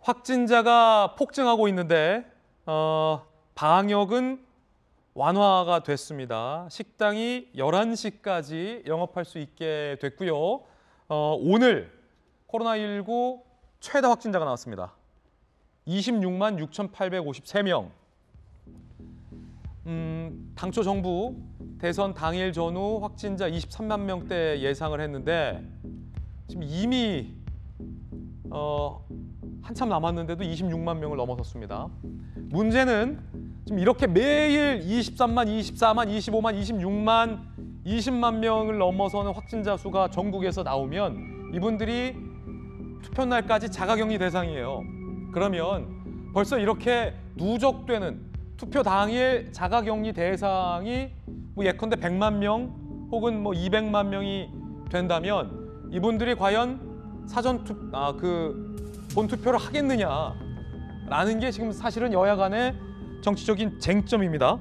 확진자가 폭증하고 있는데 방역은 완화가 됐습니다. 식당이 11시까지 영업할 수 있게 됐고요. 오늘 코로나19 최다 확진자가 나왔습니다. 26만 6,853명. 당초 정부 대선 당일 전후 확진자 23만 명대 예상을 했는데 지금 이미 한참 남았는데도 26만 명을 넘어섰습니다. 문제는 지금 이렇게 매일 23만, 24만, 25만, 26만, 20만 명을 넘어서는 확진자 수가 전국에서 나오면 이분들이 투표날까지 자가격리 대상이에요. 그러면 벌써 이렇게 누적되는 투표 당일 자가격리 대상이 예컨대 100만 명 혹은 200만 명이 된다면 이분들이 과연 본투표를 하겠느냐라는 게 지금 사실은 여야 간의 정치적인 쟁점입니다.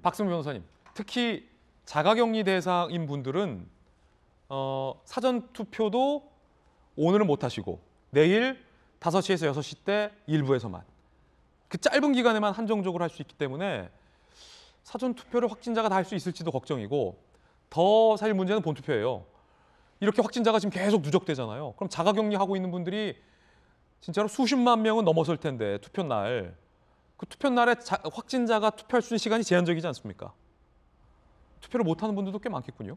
박승우 변호사님, 특히 자가격리 대상인 분들은 사전투표도 오늘은 못 하시고 내일 5시에서 6시 때 일부에서만 그 짧은 기간에만 한정적으로 할 수 있기 때문에 사전투표를 확진자가 다 할 수 있을지도 걱정이고 더 사실 문제는 본투표예요. 이렇게 확진자가 지금 계속 누적되잖아요. 그럼 자가격리하고 있는 분들이 진짜로 수십만 명은 넘어설 텐데 투표 날. 그 투표 날에 확진자가 투표할 수 있는 시간이 제한적이지 않습니까? 투표를 못하는 분들도 꽤 많겠군요.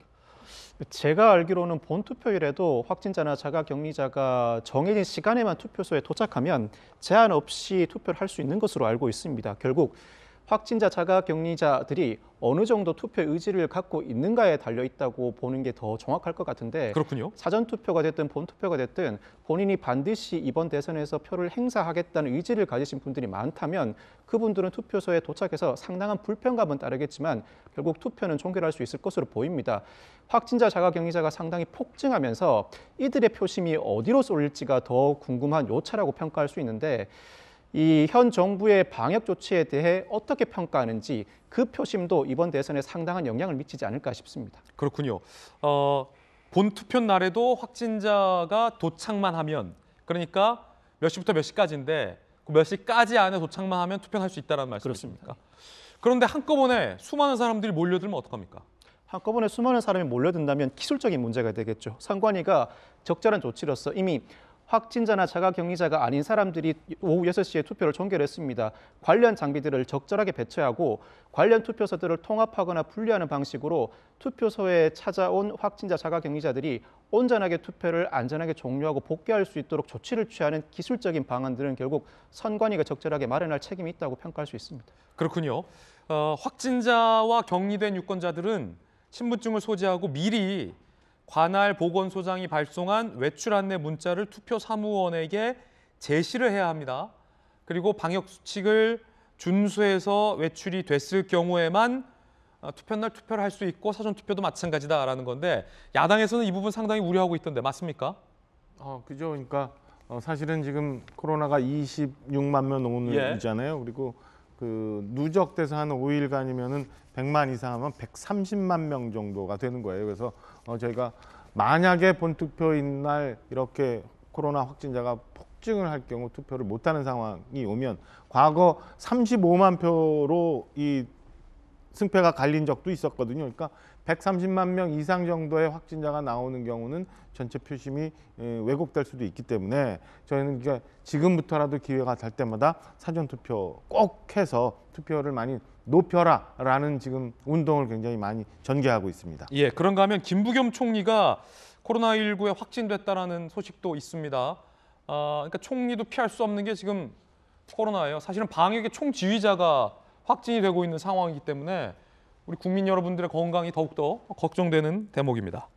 제가 알기로는 본투표일에도 확진자나 자가격리자가 정해진 시간에만 투표소에 도착하면 제한 없이 투표를 할 수 있는 것으로 알고 있습니다. 결국 확진자, 자가격리자들이 어느 정도 투표 의지를 갖고 있는가에 달려 있다고 보는 게 더 정확할 것 같은데 그렇군요. 사전투표가 됐든 본투표가 됐든 본인이 반드시 이번 대선에서 표를 행사하겠다는 의지를 가지신 분들이 많다면 그분들은 투표소에 도착해서 상당한 불편감은 따르겠지만 결국 투표는 종결할 수 있을 것으로 보입니다. 확진자, 자가격리자가 상당히 폭증하면서 이들의 표심이 어디로 쏠릴지가 더 궁금한 요차라고 평가할 수 있는데 이 현 정부의 방역 조치에 대해 어떻게 평가하는지 그 표심도 이번 대선에 상당한 영향을 미치지 않을까 싶습니다. 그렇군요. 본 투표 날에도 확진자가 도착만 하면 그러니까 몇 시부터 몇 시까지인데 그 몇 시까지 안에 도착만 하면 투표를 할 수 있다는 말씀이십니까? 그런데 한꺼번에 수많은 사람들이 몰려들면 어떡합니까? 한꺼번에 수많은 사람이 몰려든다면 기술적인 문제가 되겠죠. 선관위가 적절한 조치로서 이미 확진자나 자가격리자가 아닌 사람들이 오후 6시에 투표를 종결했습니다. 관련 장비들을 적절하게 배치하고 관련 투표소들을 통합하거나 분리하는 방식으로 투표소에 찾아온 확진자, 자가격리자들이 온전하게 투표를 안전하게 종료하고 복귀할 수 있도록 조치를 취하는 기술적인 방안들은 결국 선관위가 적절하게 마련할 책임이 있다고 평가할 수 있습니다. 그렇군요. 확진자와 격리된 유권자들은 신분증을 소지하고 미리 관할 보건소장이 발송한 외출 안내 문자를 투표 사무원에게 제시를 해야 합니다. 그리고 방역 수칙을 준수해서 외출이 됐을 경우에만 투표날 투표를 할 수 있고 사전 투표도 마찬가지다라는 건데 야당에서는 이 부분 상당히 우려하고 있던데 맞습니까? 그죠. 그러니까 사실은 지금 코로나가 26만 명 넘는이잖아요. 그리고 그 누적돼서 한 5일간이면은 100만 이상 하면 130만 명 정도가 되는 거예요. 그래서 저희가 만약에 본투표인 날 이렇게 코로나 확진자가 폭증을 할 경우 투표를 못하는 상황이 오면 과거 35만 표로 이 승패가 갈린 적도 있었거든요. 그러니까 130만 명 이상 정도의 확진자가 나오는 경우는 전체 표심이 왜곡될 수도 있기 때문에 저희는 그러니까 지금부터라도 기회가 될 때마다 사전투표 꼭 해서 투표를 많이 높여라라는 지금 운동을 굉장히 많이 전개하고 있습니다. 예, 그런가 하면 김부겸 총리가 코로나19에 확진됐다라는 소식도 있습니다. 그러니까 총리도 피할 수 없는 게 지금 코로나예요. 사실은 방역의 총지휘자가 확진이 되고 있는 상황이기 때문에 우리 국민 여러분들의 건강이 더욱더 걱정되는 대목입니다.